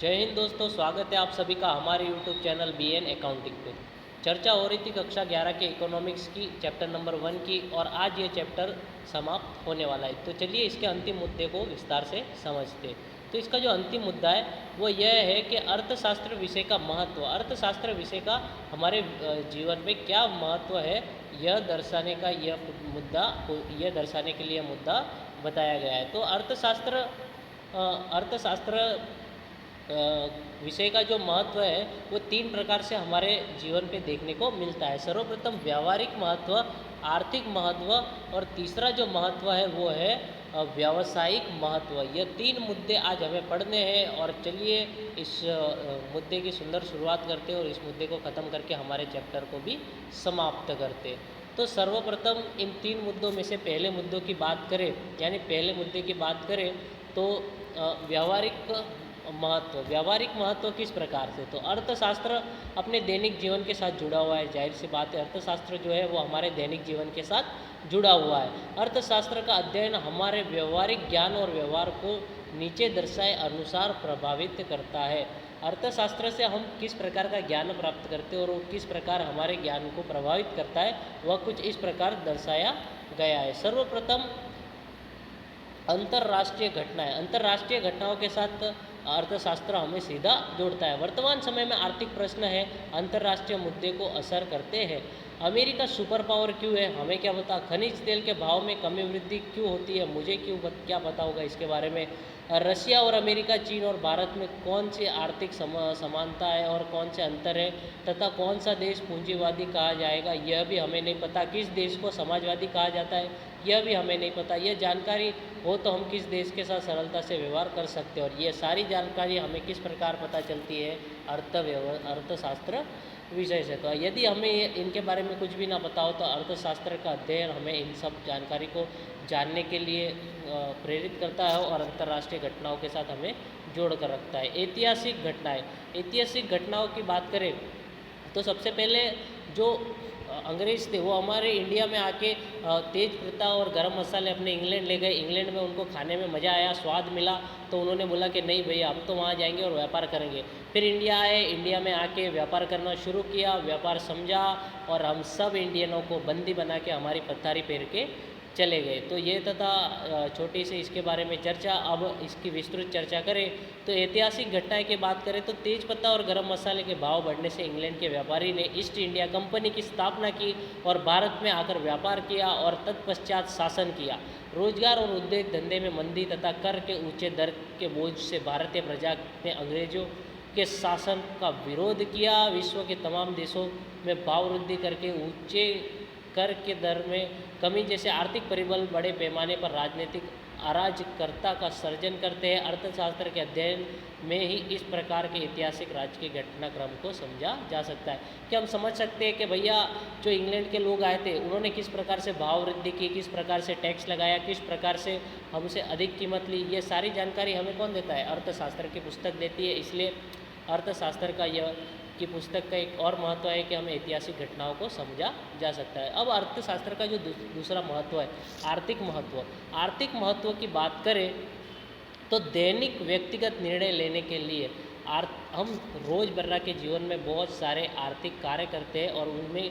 जय हिंद दोस्तों, स्वागत है आप सभी का हमारे यूट्यूब चैनल BN अकाउंटिंग पे। चर्चा हो रही थी कक्षा 11 के इकोनॉमिक्स की, चैप्टर नंबर 1 की, और आज ये चैप्टर समाप्त होने वाला है। तो चलिए इसके अंतिम मुद्दे को विस्तार से समझते हैं। तो इसका जो अंतिम मुद्दा है वो यह है कि अर्थशास्त्र विषय का महत्व, अर्थशास्त्र विषय का हमारे जीवन में क्या महत्व है, यह दर्शाने का यह दर्शाने के लिए मुद्दा बताया गया है। तो अर्थशास्त्र विषय का जो महत्व है वो 3 प्रकार से हमारे जीवन पे देखने को मिलता है। सर्वप्रथम व्यावहारिक महत्व, आर्थिक महत्व, और तीसरा जो महत्व है वो है व्यावसायिक महत्व। ये 3 मुद्दे आज हमें पढ़ने हैं, और चलिए इस मुद्दे की सुंदर शुरुआत करते हैं और इस मुद्दे को ख़त्म करके हमारे चैप्टर को भी समाप्त करते हैं। तो सर्वप्रथम इन 3 मुद्दों में से पहले मुद्दों की बात करें, यानी पहले मुद्दे की बात करें तो व्यावहारिक महत्व किस प्रकार से। तो अर्थशास्त्र अपने दैनिक जीवन के साथ जुड़ा हुआ है। जाहिर सी बात है, अर्थशास्त्र जो है वो हमारे दैनिक जीवन के साथ जुड़ा हुआ है। अर्थशास्त्र का अध्ययन हमारे व्यवहारिक ज्ञान और व्यवहार को नीचे दर्शाए अनुसार प्रभावित करता है। अर्थशास्त्र से हम किस प्रकार का ज्ञान प्राप्त करते हैं और वो किस प्रकार हमारे ज्ञान को प्रभावित करता है, वह कुछ इस प्रकार दर्शाया गया है। सर्वप्रथम अंतर्राष्ट्रीय घटनाएं, अंतर्राष्ट्रीय घटनाओं के साथ अर्थशास्त्र हमें सीधा जोड़ता है। वर्तमान समय में आर्थिक प्रश्न है, अंतर्राष्ट्रीय मुद्दे को असर करते हैं। अमेरिका सुपर पावर क्यों है, हमें क्या पता। खनिज तेल के भाव में कमी वृद्धि क्यों होती है, मुझे क्या पता होगा इसके बारे में। रशिया और अमेरिका, चीन और भारत में कौन सी आर्थिक समानता है और कौन से अंतर है, तथा कौन सा देश पूंजीवादी कहा जाएगा, यह भी हमें नहीं पता। किस देश को समाजवादी कहा जाता है, यह भी हमें नहीं पता। यह जानकारी हो तो हम किस देश के साथ सरलता से व्यवहार कर सकते हैं, और ये सारी जानकारी हमें किस प्रकार पता चलती है, अर्थशास्त्र विषय से। तो यदि हमें इनके बारे में कुछ भी ना पता हो तो अर्थशास्त्र का अध्ययन हमें इन सब जानकारी को जानने के लिए प्रेरित करता है और अंतर्राष्ट्रीय घटनाओं के साथ हमें जोड़ कर रखता है। ऐतिहासिक घटनाओं की बात करें तो सबसे पहले जो अंग्रेज़ थे वो हमारे इंडिया में आके तेज प्रथा और गरम मसाले अपने इंग्लैंड ले गए। इंग्लैंड में उनको खाने में मज़ा आया, स्वाद मिला, तो उन्होंने बोला कि नहीं भैया, हम तो वहाँ जाएंगे और व्यापार करेंगे। फिर इंडिया आए, इंडिया में आके व्यापार करना शुरू किया, व्यापार समझा, और हम सब इंडियनों को बंदी बना के हमारी पथारी पैर के चले गए। तो ये तथा छोटी सी इसके बारे में चर्चा। अब इसकी विस्तृत चर्चा करें तो ऐतिहासिक घटनाएं की बात करें तो तेज पत्ता और गरम मसाले के भाव बढ़ने से इंग्लैंड के व्यापारी ने ईस्ट इंडिया कंपनी की स्थापना की और भारत में आकर व्यापार किया और तत्पश्चात शासन किया। रोजगार और उद्योग धंधे में मंदी तथा कर के ऊंचे दर के बोझ से भारतीय प्रजा ने अंग्रेजों के शासन का विरोध किया। विश्व के तमाम देशों में भाव वृद्धि करके ऊंचे कर के दर में कमी जैसे आर्थिक परिबल बड़े पैमाने पर राजनीतिक अराजकता का सर्जन करते हैं। अर्थशास्त्र के अध्ययन में ही इस प्रकार के ऐतिहासिक राज्य के घटनाक्रम को समझा जा सकता है। कि हम समझ सकते हैं कि भैया जो इंग्लैंड के लोग आए थे उन्होंने किस प्रकार से भाव वृद्धि की, किस प्रकार से टैक्स लगाया, किस प्रकार से हमसे अधिक कीमत ली। ये सारी जानकारी हमें कौन देता है, अर्थशास्त्र की पुस्तक देती है। इसलिए अर्थशास्त्र का यह की पुस्तक का एक और महत्व है कि हमें ऐतिहासिक घटनाओं को समझा जा सकता है। अब अर्थशास्त्र का जो दूसरा महत्व है, आर्थिक महत्व की बात करें तो दैनिक व्यक्तिगत निर्णय लेने के लिए हम रोज़मर्रा के जीवन में बहुत सारे आर्थिक कार्य करते हैं, और उनमें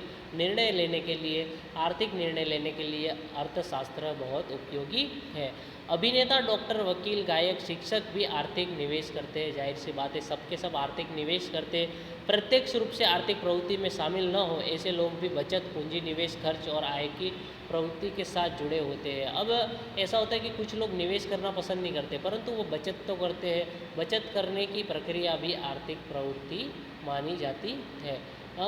आर्थिक निर्णय लेने के लिए अर्थशास्त्र बहुत उपयोगी है। अभिनेता, डॉक्टर, वकील, गायक, शिक्षक भी आर्थिक निवेश करते हैं। जाहिर सी बात है, सबके सब आर्थिक निवेश करते हैं। प्रत्यक्ष रूप से आर्थिक प्रवृत्ति में शामिल न हो ऐसे लोग भी बचत, पूंजी निवेश, खर्च और आय की प्रवृत्ति के साथ जुड़े होते हैं। अब ऐसा होता है कि कुछ लोग निवेश करना पसंद नहीं करते, परंतु वो बचत तो करते हैं। बचत करने की प्रक्रिया भी आर्थिक प्रवृत्ति मानी जाती है।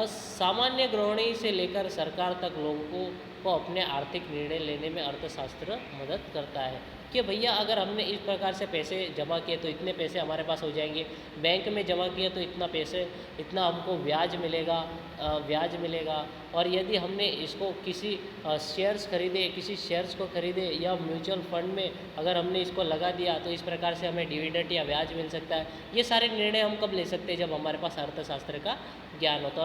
सामान्य गृहिणी से लेकर सरकार तक लोगों को अपने आर्थिक निर्णय लेने में अर्थशास्त्र मदद करता है। कि भैया अगर हमने इस प्रकार से पैसे जमा किए तो इतने पैसे हमारे पास हो जाएंगे, बैंक में जमा किए तो इतना हमको ब्याज मिलेगा। और यदि हमने इसको किसी शेयर्स को खरीदे या म्यूचुअल फंड में अगर हमने इसको लगा दिया तो इस प्रकार से हमें डिविडेंड या ब्याज मिल सकता है। ये सारे निर्णय हम कब ले सकते हैं, जब हमारे पास अर्थशास्त्र का ज्ञान हो। तो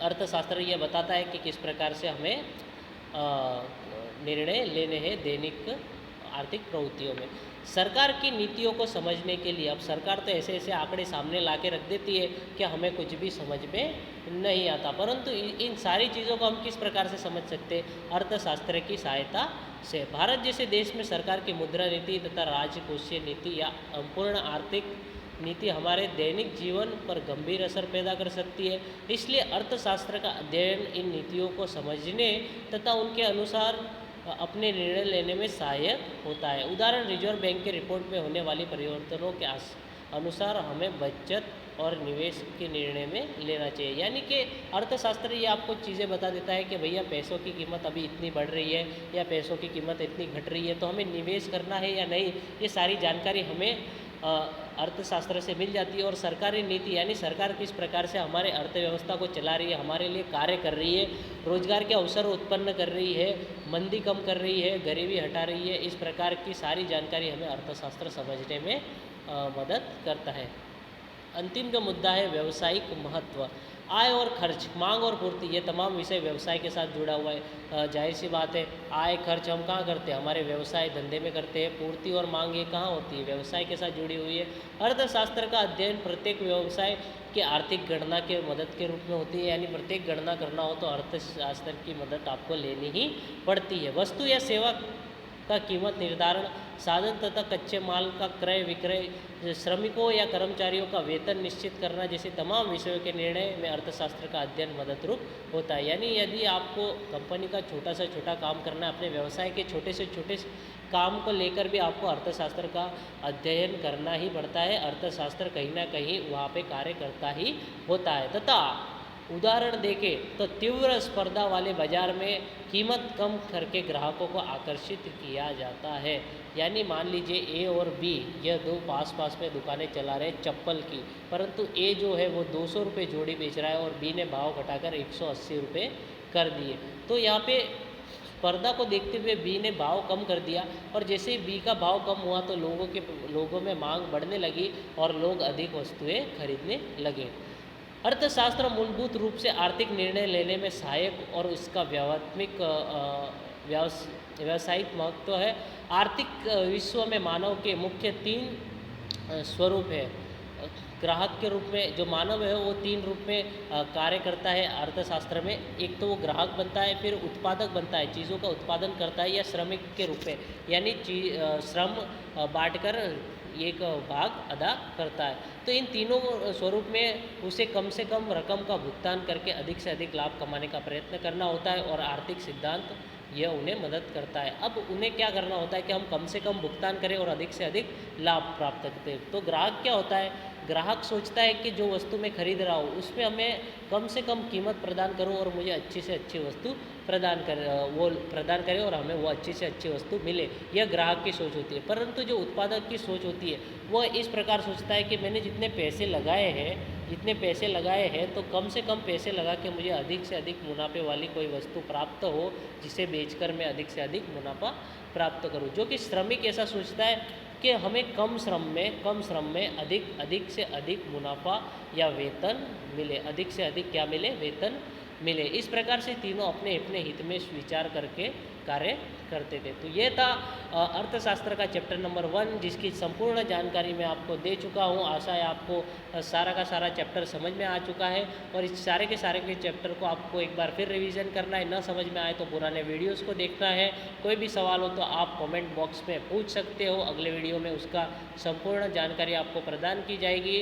अर्थशास्त्र ये बताता है कि किस प्रकार से हमें निर्णय लेने हैं दैनिक आर्थिक प्रवृत्तियों में। सरकार की नीतियों को समझने के लिए अब सरकार तो ऐसे ऐसे आंकड़े सामने ला के रख देती है कि हमें कुछ भी समझ में नहीं आता, परंतु इन सारी चीज़ों को हम किस प्रकार से समझ सकते हैं? अर्थशास्त्र की सहायता से। भारत जैसे देश में सरकार की मुद्रा नीति तथा राजकोषीय नीति या पूर्ण आर्थिक नीति हमारे दैनिक जीवन पर गंभीर असर पैदा कर सकती है। इसलिए अर्थशास्त्र का अध्ययन इन नीतियों को समझने तथा उनके अनुसार अपने निर्णय लेने में सहायक होता है। उदाहरण रिजर्व बैंक के रिपोर्ट में होने वाली परिवर्तनों के अनुसार हमें बचत और निवेश के निर्णय में लेना चाहिए। यानी कि अर्थशास्त्र ये आपको चीज़ें बता देता है कि भैया पैसों की कीमत अभी इतनी बढ़ रही है या पैसों की कीमत इतनी घट रही है, तो हमें निवेश करना है या नहीं, ये सारी जानकारी हमें अर्थशास्त्र से मिल जाती है। और सरकारी नीति यानी सरकार किस प्रकार से हमारे अर्थव्यवस्था को चला रही है, हमारे लिए कार्य कर रही है, रोजगार के अवसर उत्पन्न कर रही है, मंदी कम कर रही है, गरीबी हटा रही है, इस प्रकार की सारी जानकारी हमें अर्थशास्त्र समझने में मदद करता है। अंतिम जो मुद्दा है व्यवसायिक महत्व, आय और खर्च, मांग और पूर्ति, ये तमाम विषय व्यवसाय के साथ जुड़ा हुआ है। जाहिर सी बात है, आय खर्च हम कहाँ करते हैं? हमारे व्यवसाय धंधे में करते हैं। पूर्ति और मांग ये कहाँ होती है? व्यवसाय के साथ जुड़ी हुई है। अर्थशास्त्र का अध्ययन प्रत्येक व्यवसाय की आर्थिक गणना के मदद के रूप में होती है। यानी प्रत्येक गणना करना हो तो अर्थशास्त्र की मदद आपको लेनी ही पड़ती है। वस्तु या सेवा का कीमत निर्धारण, साधन तथा कच्चे माल का क्रय विक्रय, श्रमिकों या कर्मचारियों का वेतन निश्चित करना जैसे तमाम विषयों के निर्णय में अर्थशास्त्र का अध्ययन मददरूप होता है। यानी यदि आपको कंपनी का छोटा से छोटा काम करना है, अपने व्यवसाय के छोटे से छोटे काम को लेकर भी आपको अर्थशास्त्र का अध्ययन करना ही पड़ता है। अर्थशास्त्र कहीं ना कहीं वहाँ पे कार्य करता ही होता है। तथा उदाहरण देखें तो तीव्र स्पर्धा वाले बाजार में कीमत कम करके ग्राहकों को आकर्षित किया जाता है। यानी मान लीजिए ए और बी, यह दो पास पास में दुकानें चला रहे हैं चप्पल की, परंतु ए जो है वो 200 रुपये जोड़ी बेच रहा है और बी ने भाव घटाकर 180 रुपये कर दिए। तो यहाँ पे स्पर्धा को देखते हुए बी ने भाव कम कर दिया, और जैसे ही बी का भाव कम हुआ तो लोगों में मांग बढ़ने लगी और लोग अधिक वस्तुएं खरीदने लगे। अर्थशास्त्र मूलभूत रूप से आर्थिक निर्णय लेने में सहायक और इसका व्यावसायिक महत्व है। आर्थिक विश्व में मानव के मुख्य 3 स्वरूप है। ग्राहक के रूप में जो मानव है वो 3 रूप में कार्य करता है अर्थशास्त्र में। एक तो वो ग्राहक बनता है, फिर उत्पादक बनता है, चीज़ों का उत्पादन करता है, या श्रमिक के रूप में यानी श्रम बांटकर एक भाग अदा करता है। तो इन तीनों स्वरूप में उसे कम से कम रकम का भुगतान करके अधिक से अधिक लाभ कमाने का प्रयत्न करना होता है, और आर्थिक सिद्धांत यह उन्हें मदद करता है। अब उन्हें क्या करना होता है कि हम कम से कम भुगतान करें और अधिक से अधिक लाभ प्राप्त करते हैं। तो ग्राहक क्या होता है? ग्राहक सोचता है कि जो वस्तु मैं खरीद रहा हूँ उसमें हमें कम से कम कीमत प्रदान करूँ और मुझे अच्छी से अच्छी वस्तु प्रदान करे और हमें वो अच्छी से अच्छी वस्तु मिले। यह ग्राहक की सोच होती है। परंतु जो उत्पादक की सोच होती है वह इस प्रकार सोचता है कि मैंने जितने पैसे लगाए हैं तो कम से कम पैसे लगा के मुझे अधिक से अधिक मुनाफे वाली कोई वस्तु प्राप्त हो, जिसे बेचकर मैं अधिक से अधिक मुनाफा प्राप्त करूं। जो कि श्रमिक ऐसा सोचता है कि हमें कम श्रम में अधिक से अधिक मुनाफा या वेतन मिले, अधिक से अधिक क्या मिले? वेतन मिले। इस प्रकार से तीनों अपने अपने हित में विचार करके कार्य करते थे। तो ये था अर्थशास्त्र का चैप्टर नंबर 1, जिसकी संपूर्ण जानकारी मैं आपको दे चुका हूँ। आशा है आपको सारा का सारा चैप्टर समझ में आ चुका है, और इस सारे के चैप्टर को आपको एक बार फिर रिवीजन करना है। न समझ में आए तो पुराने वीडियोस को देखना है। कोई भी सवाल हो तो आप कमेंट बॉक्स में पूछ सकते हो, अगले वीडियो में उसका संपूर्ण जानकारी आपको प्रदान की जाएगी।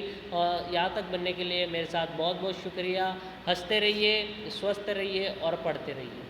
यहाँ तक बनने के लिए मेरे साथ बहुत बहुत शुक्रिया। हंसते रहिए, स्वस्थ रहिए और पढ़ते रहिए।